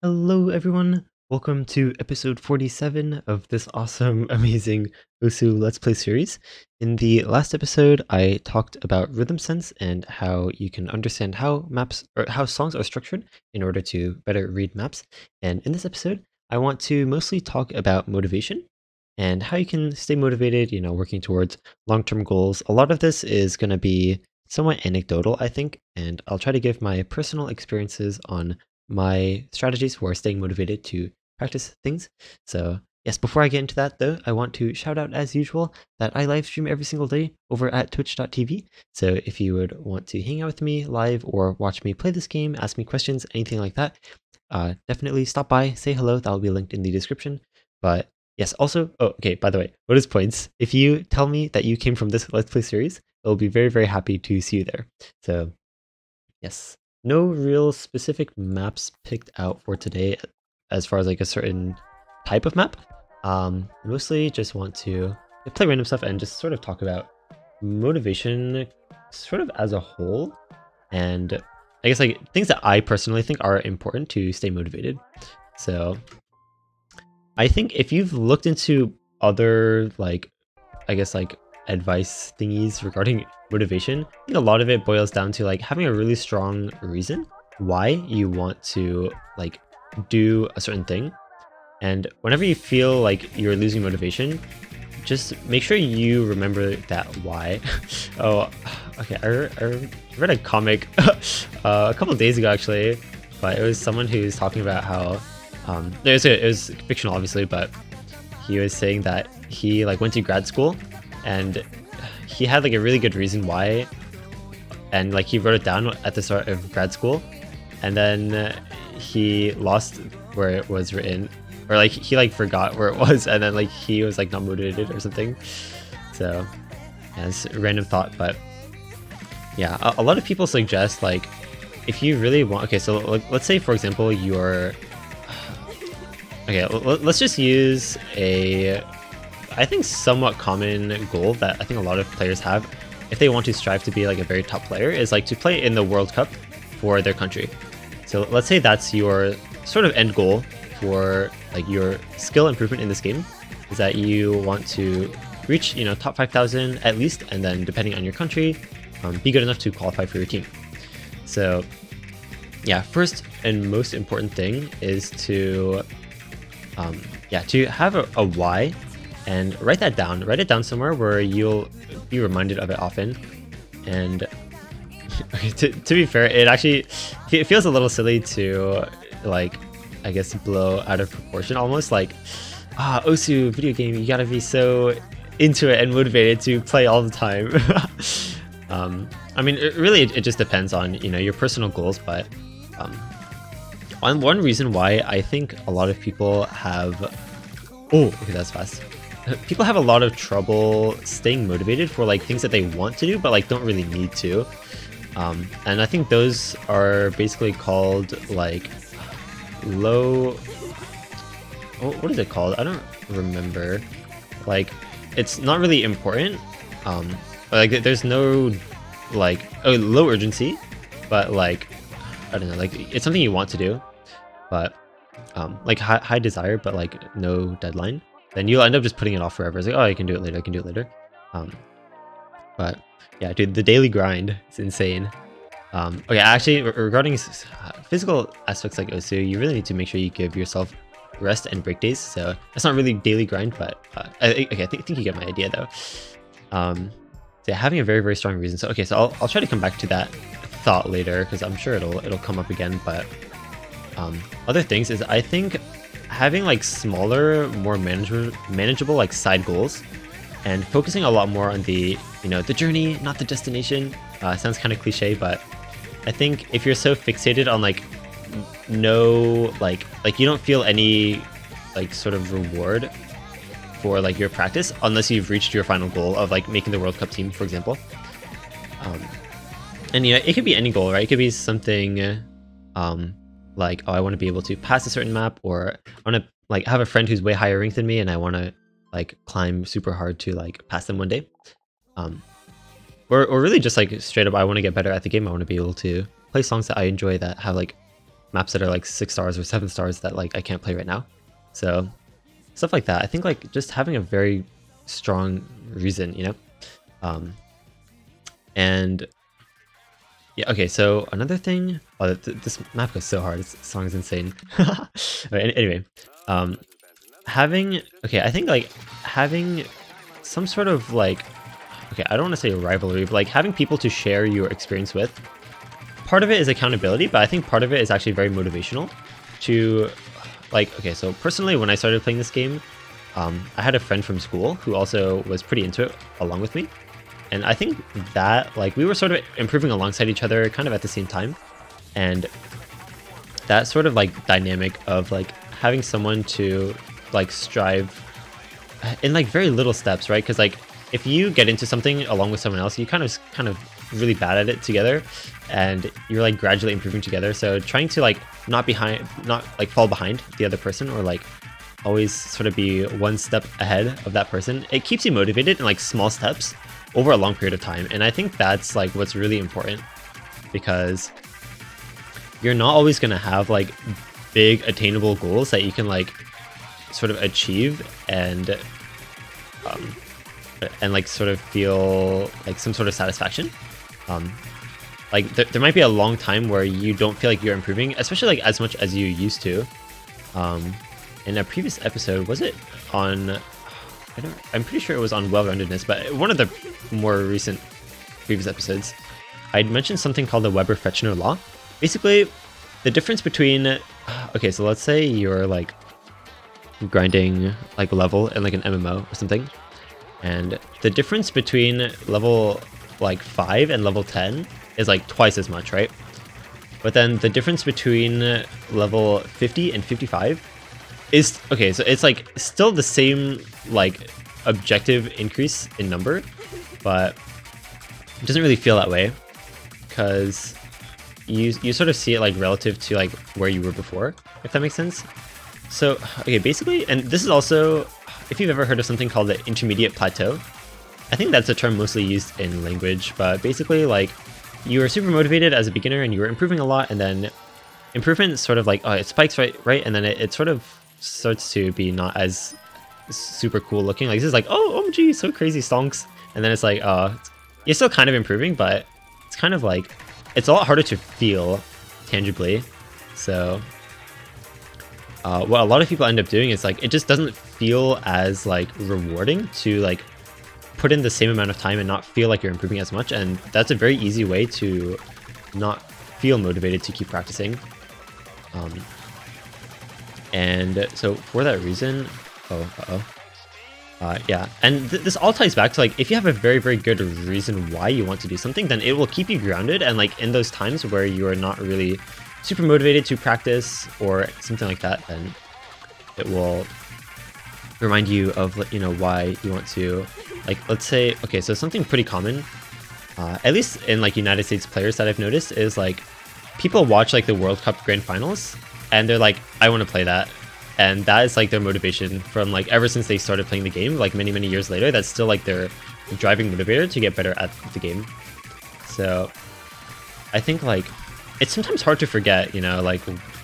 Hello, everyone. Welcome to episode 47 of this awesome, amazing Osu Let's Play series. In the last episode, I talked about rhythm sense and how you can understand how maps or how songs are structured in order to better read maps. And in this episode, I want to mostly talk about motivation and how you can stay motivated, working towards long-term goals. A lot of this is going to be somewhat anecdotal, I think, and I'll try to give my personal experiences on my strategies for staying motivated to practice things. So yes, before I get into that though, I want to shout out as usual that I live stream every single day over at twitch.tv. So if you would want to hang out with me live or watch me play this game, ask me questions, anything like that, definitely stop by, say hello. That'll be linked in the description. But yes, also, oh, okay, by the way, bonus points. If you tell me that you came from this Let's Play series, I'll be very, very happy to see you there. So yes. No real specific maps picked out for today as far as like a certain type of map. Mostly just want to play random stuff and just sort of talk about motivation sort of as a whole. And I guess like things that I personally think are important to stay motivated. So I think if you've looked into other like, I guess like advice thingies regarding motivation, I think a lot of it boils down to like having a really strong reason why you want to like do a certain thing. And whenever you feel like you're losing motivation, just make sure you remember that why. Oh, okay. I read a comic a couple of days ago actually, but it was someone who's talking about how it was fictional obviously, but he was saying that he like went to grad school and he had like a really good reason why, and like he wrote it down at the start of grad school, and then he lost where it was written, or like he like forgot where it was, and then like he was like not motivated or something. So yeah, it's a random thought, but yeah, a lot of people suggest like if you really want, okay, so let's say for example you're okay, let's just use a I think somewhat common goal that I think a lot of players have if they want to strive to be like a very top player is like to play in the World Cup for their country. So let's say that's your sort of end goal for like your skill improvement in this game, is that you want to reach, top 5,000 at least, and then depending on your country, be good enough to qualify for your team. So yeah, first and most important thing is to to have a why. And write that down. Write it down somewhere where you'll be reminded of it often. And to be fair, it feels a little silly to like, I guess, blow out of proportion almost. Like, Osu video game, you gotta be so into it and motivated to play all the time. I mean, it just depends on your personal goals, but on one reason why I think a lot of people have. Oh, okay, that's fast. People have a lot of trouble staying motivated for like things that they want to do but like don't really need to, and I think those are basically called like low, what is it called? I don't remember. Like it's not really important, but like there's no like low urgency, but like I don't know, like it's something you want to do, but like high desire but like no deadline, then you'll end up just putting it off forever. It's like, oh, I can do it later, I can do it later. But yeah, dude, the daily grind is insane. Okay, actually, regarding physical aspects like Osu, you really need to make sure you give yourself rest and break days. So that's not really daily grind, but I think you get my idea though. So having a very, very strong reason. So okay, so I'll try to come back to that thought later because I'm sure it'll come up again. But other things is I think having like smaller, more manageable like side goals, and focusing a lot more on the the journey, not the destination. Sounds kind of cliche, but I think if you're so fixated on like no like you don't feel any like sort of reward for like your practice unless you've reached your final goal of like making the World Cup team, for example. And it could be any goal, right? It could be something like, oh, I want to be able to pass a certain map, or I want to like have a friend who's way higher ranked than me and I want to like climb super hard to like pass them one day. Or really just like straight up, I want to get better at the game. I want to be able to play songs that I enjoy that have like maps that are like 6 stars or 7 stars that like I can't play right now. So stuff like that. I think like just having a very strong reason, you know. And yeah, okay, so another thing, oh, this map is so hard, this song is insane. Right, anyway, okay, I think like having some sort of like, okay, I don't want to say rivalry, but like having people to share your experience with, part of it is accountability, but I think part of it is actually very motivational to like, okay, so personally when I started playing this game, I had a friend from school who also was pretty into it along with me. And I think that, like, we were sort of improving alongside each other kind of at the same time. And that sort of, like, dynamic of, like, having someone to, like, strive in, like, very little steps, right? Because, like, if you get into something along with someone else, you kind of really bad at it together. And you're, like, gradually improving together. So trying to, like, not, like, fall behind the other person or, like, always sort of be one step ahead of that person, it keeps you motivated in, like, small steps over a long period of time. And I think that's like what's really important, because you're not always going to have like big attainable goals that you can like sort of achieve and like sort of feel like some sort of satisfaction. Like there might be a long time where you don't feel like you're improving, especially like as much as you used to. In a previous episode, was it on I'm pretty sure it was on well-roundedness, but one of the more recent previous episodes, I'd mentioned something called the Weber-Fechner law. Basically, the difference between, okay, so let's say you're like grinding like level in like an MMO or something, and the difference between level like 5 and level 10 is like twice as much, right? But then the difference between level 50 and 55 is, okay, so it's like still the same like objective increase in number, but it doesn't really feel that way because you sort of see it like relative to like where you were before, if that makes sense. So okay, basically, and this is also, if you've ever heard of something called the intermediate plateau, I think that's a term mostly used in language, but basically like you were super motivated as a beginner and you were improving a lot, and then improvement sort of like, oh, it spikes right, and then it sort of starts to be not as super cool looking. Like this is like, oh, OMG, so crazy stonks. And then it's like, you're still kind of improving, but it's kind of like, it's a lot harder to feel tangibly. So what a lot of people end up doing is like, it just doesn't feel as like rewarding to like put in the same amount of time and not feel like you're improving as much. And that's a very easy way to not feel motivated to keep practicing. And so for that reason, yeah, and this all ties back to like, if you have a very, very good reason why you want to do something, then it will keep you grounded. And like in those times where you are not really super motivated to practice or something like that, then it will remind you of, you know, why you want to, like, let's say, okay, so something pretty common, at least in like United States players that I've noticed, is like people watch like the World Cup Grand Finals and they're like, I want to play that. And that is like their motivation from like ever since they started playing the game, like many, many years later. That's still like their driving motivator to get better at the game. So I think like it's sometimes hard to forget, you know, like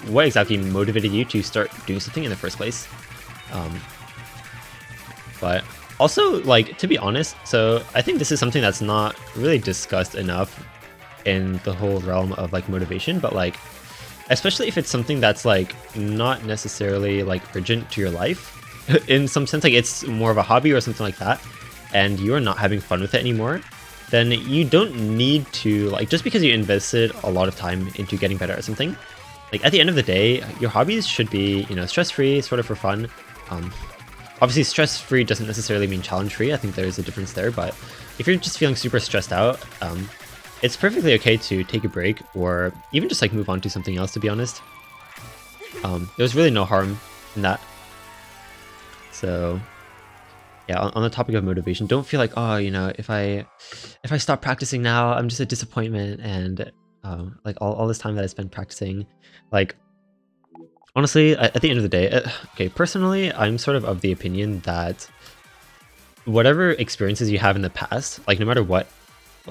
what exactly motivated you to start doing something in the first place. But also, like, to be honest, so I think this is something that's not really discussed enough in the whole realm of like motivation, but like, especially if it's something that's like not necessarily like urgent to your life in some sense, like it's more of a hobby or something like that, and you're not having fun with it anymore, then you don't need to, like, just because you invested a lot of time into getting better at something, like at the end of the day, your hobbies should be, you know, stress-free, sort of for fun. Obviously stress-free doesn't necessarily mean challenge-free. I think there's a difference there, but if you're just feeling super stressed out, it's perfectly okay to take a break or even just like move on to something else, to be honest. There's really no harm in that. So yeah, on the topic of motivation, don't feel like, oh, you know, if I stop practicing now, I'm just a disappointment, and like all this time that I spent practicing, like, honestly, at the end of the day, okay, personally, I'm sort of the opinion that whatever experiences you have in the past, like no matter what,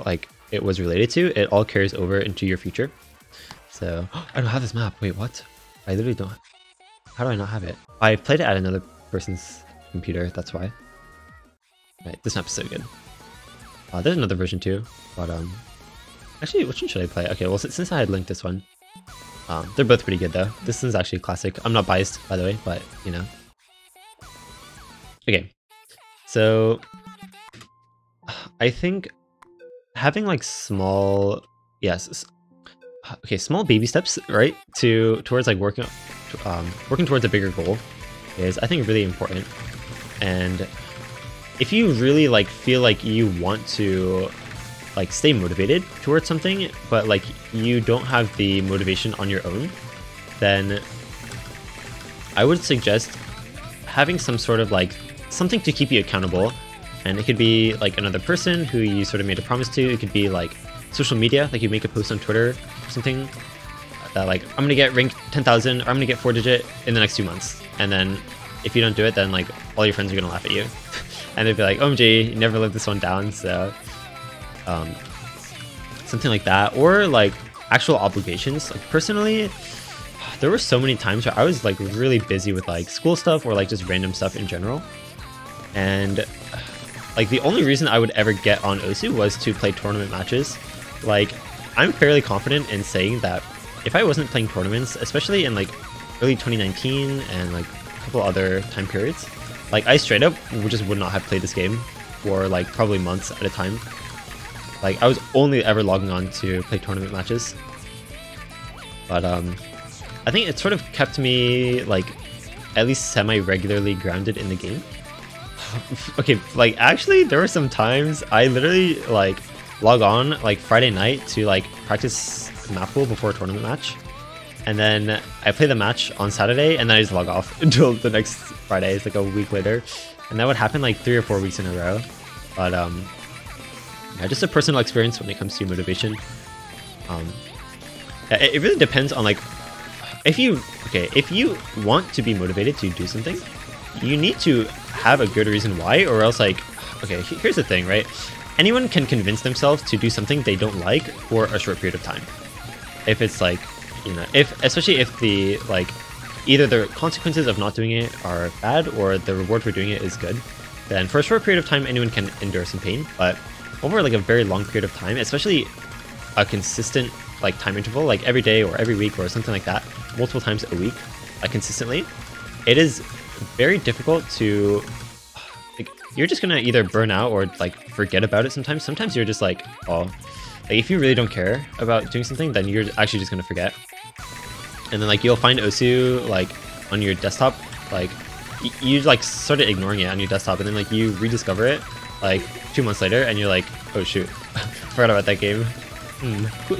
like it was related to, it all carries over into your future. So I don't have this map. Wait, what? I literally don't. How do I not have it? I played it at another person's computer. That's why. Right, this map is so good. There's another version too, but actually, which one should I play? Okay, well since I had linked this one, they're both pretty good though. This one's actually classic. I'm not biased, by the way, but you know. Okay, so I think having like small, small baby steps, right, towards like working towards a bigger goal is, I think, really important. And if you really like feel like you want to like stay motivated towards something, but like you don't have the motivation on your own, then I would suggest having some sort of like something to keep you accountable. And it could be like another person who you sort of made a promise to. It could be like social media, like you make a post on Twitter or something that like, I'm gonna get ranked 10,000 or I'm gonna get 4-digit in the next 2 months. And then if you don't do it, then like all your friends are gonna laugh at you. And they'd be like, OMG, you never lived this one down. So something like that. Or like actual obligations. Like personally, there were so many times where I was like really busy with like school stuff or like just random stuff in general. And like the only reason I would ever get on Osu was to play tournament matches. Like I'm fairly confident in saying that if I wasn't playing tournaments, especially in like early 2019 and like a couple other time periods, like I straight up just would not have played this game for like probably months at a time. Like I was only ever logging on to play tournament matches. But I think it sort of kept me like at least semi-regularly grounded in the game. Okay, like actually there were some times I literally like log on like Friday night to like practice map pool before a tournament match, and then I play the match on Saturday and then I just log off until the next Friday. It's like a week later, and that would happen like 3 or 4 weeks in a row. But yeah, just a personal experience when it comes to motivation. It really depends on like if you want to be motivated to do something, you need to have a good reason why, or else like, okay, here's the thing, right? Anyone can convince themselves to do something they don't like for a short period of time. If it's like, you know, especially if the like either the consequences of not doing it are bad or the reward for doing it is good, then for a short period of time anyone can endure some pain. But over like a very long period of time, especially a consistent like time interval, like every day or every week or something like that, multiple times a week, like consistently, it is very difficult to like, you're just gonna either burn out or like forget about it sometimes. Sometimes you're just like, oh, like if you really don't care about doing something, then you're actually just gonna forget. And then like you'll find Osu like on your desktop, like you like started ignoring it on your desktop, and then like you rediscover it like 2 months later and you're like, oh shoot, forgot about that game.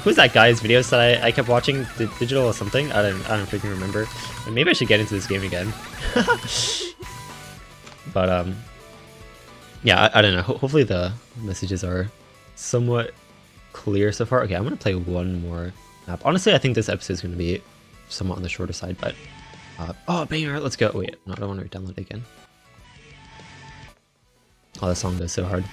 Who's that guy's videos that I kept watching? Digital or something? I don't freaking remember. Maybe I should get into this game again. But yeah, I don't know. Hopefully the messages are somewhat clear so far. Okay, I'm gonna play one more map. Honestly, I think this episode is gonna be somewhat on the shorter side, but oh banger, let's go. Wait, no, I don't want to download it again. Oh, that song goes so hard.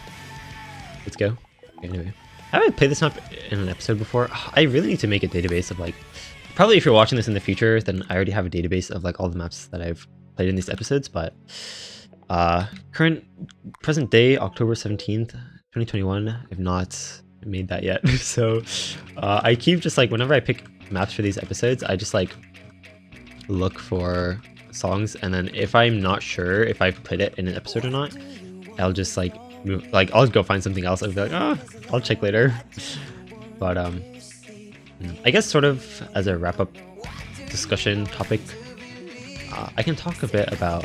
Let's go. Okay, anyway. Have I played this map in an episode before? I really need to make a database of like, probably if you're watching this in the future, then I already have a database of like all the maps that I've played in these episodes, but present day, October 17th, 2021, I've not made that yet. So I keep just like, whenever I pick maps for these episodes, I just like look for songs, and then if I'm not sure if I've played it in an episode or not, I'll just like move, like I'll go find something else. I'll be like, oh, I'll check later. But I guess sort of as a wrap-up discussion topic, I can talk a bit about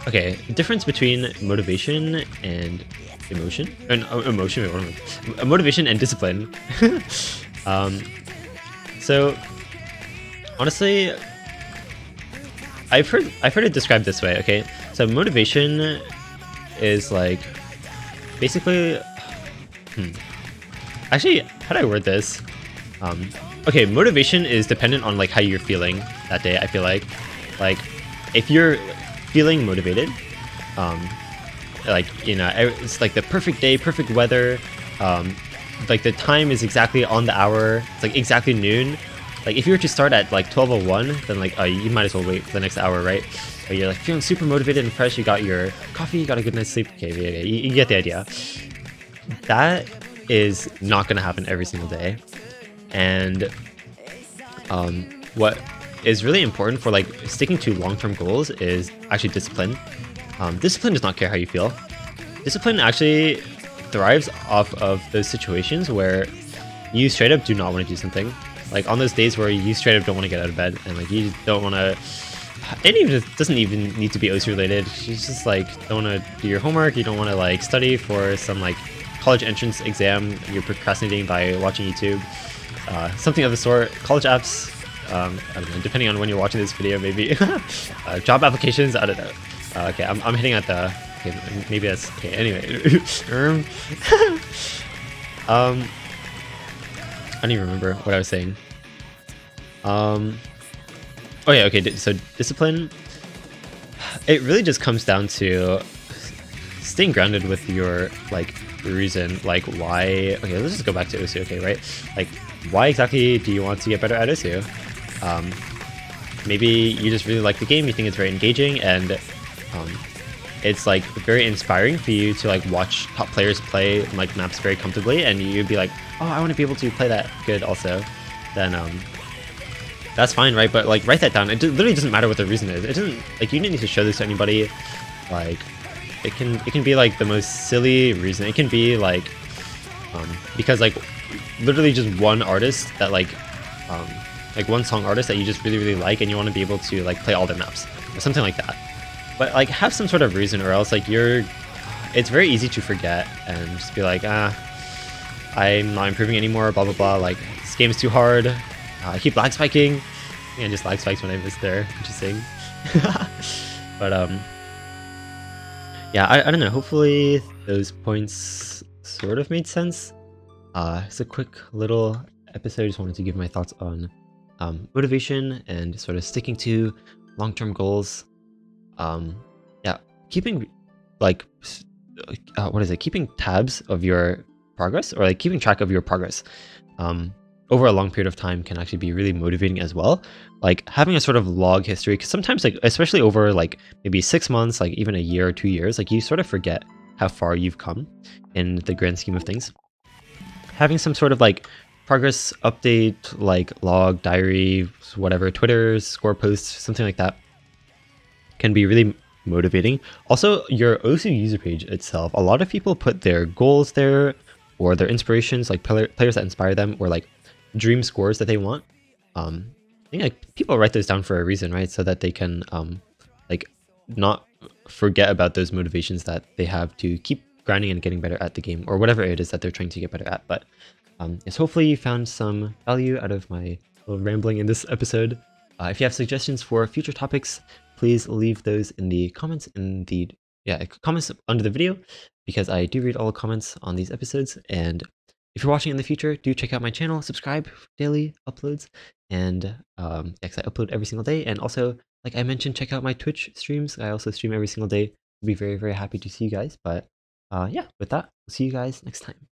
okay, difference between motivation and emotion, motivation and discipline. So honestly, I've heard it described this way. Okay, so motivation is like basically actually, how do I word this? Okay, motivation is dependent on like how you're feeling that day. I feel like if you're feeling motivated, like, you know, it's like the perfect day, perfect weather, like the time is exactly on the hour, it's like exactly noon, like if you were to start at like 12:01, then like you might as well wait for the next hour, right? But you're like feeling super motivated and fresh. You got your coffee, you got a good night's sleep. Okay, yeah, you get the idea. That is not gonna happen every single day, and what is really important for like sticking to long-term goals is actually discipline. Discipline does not care how you feel. Discipline actually thrives off of those situations where you straight up do not want to do something. Like on those days where you straight up don't want to get out of bed and like you don't want to. It doesn't even need to be OC related. You just like don't want to do your homework. You don't want to like study for some like college entrance exam. You're procrastinating by watching YouTube. Something of the sort. College apps. I don't know. Depending on when you're watching this video, maybe job applications. I don't know. Okay, I'm hitting at the. Okay, maybe that's okay. Anyway, I don't even remember what I was saying. Oh yeah, okay. So discipline. It really just comes down to staying grounded with your like reason, like why. Okay, let's just go back to OSU. Okay, right? Like, why exactly do you want to get better at OSU? Maybe you just really like the game. You think it's very engaging, and it's like very inspiring for you to like watch top players play like maps very comfortably, and you'd be like, oh, I want to be able to play that good also. Then that's fine, right? But like write that down. It literally doesn't matter what the reason is. It doesn't like you didn't need to show this to anybody. Like it can be like the most silly reason. It can be like because like literally just one artist that like one song artist that you just really like, and you want to be able to like play all their maps or something like that. But like have some sort of reason, or else like it's very easy to forget and just be like, I'm not improving anymore, blah blah blah, like this game's too hard, I keep lag spiking. I think I just lag spiked when I missed there. Interesting. But yeah, I don't know, hopefully those points sort of made sense. It's a quick little episode. I just wanted to give my thoughts on motivation and sort of sticking to long-term goals. Yeah, keeping like keeping tabs of your progress, or like keeping track of your progress over a long period of time can actually be really motivating as well. Like having a sort of log history, because sometimes like especially over like maybe 6 months, like even a year or 2 years, like you sort of forget how far you've come in the grand scheme of things. Having some sort of like progress update, like log, diary, whatever, Twitter, score posts, something like that, can be really motivating. Also, your OSU user page itself, a lot of people put their goals there, or their inspirations, like players that inspire them, or like dream scores that they want. I think like people write those down for a reason, right? So that they can like not forget about those motivations that they have to keep grinding and getting better at the game, or whatever it is that they're trying to get better at. But yes, hopefully you found some value out of my little rambling in this episode. If you have suggestions for future topics, please leave those in the comments comments under the video, because I do read all the comments on these episodes. And if you're watching in the future, do check out my channel, subscribe for daily uploads, and yes, I upload every single day. And also, like I mentioned, check out my Twitch streams. I also stream every single day. I'll be very, very happy to see you guys. But yeah, with that, we'll see you guys next time.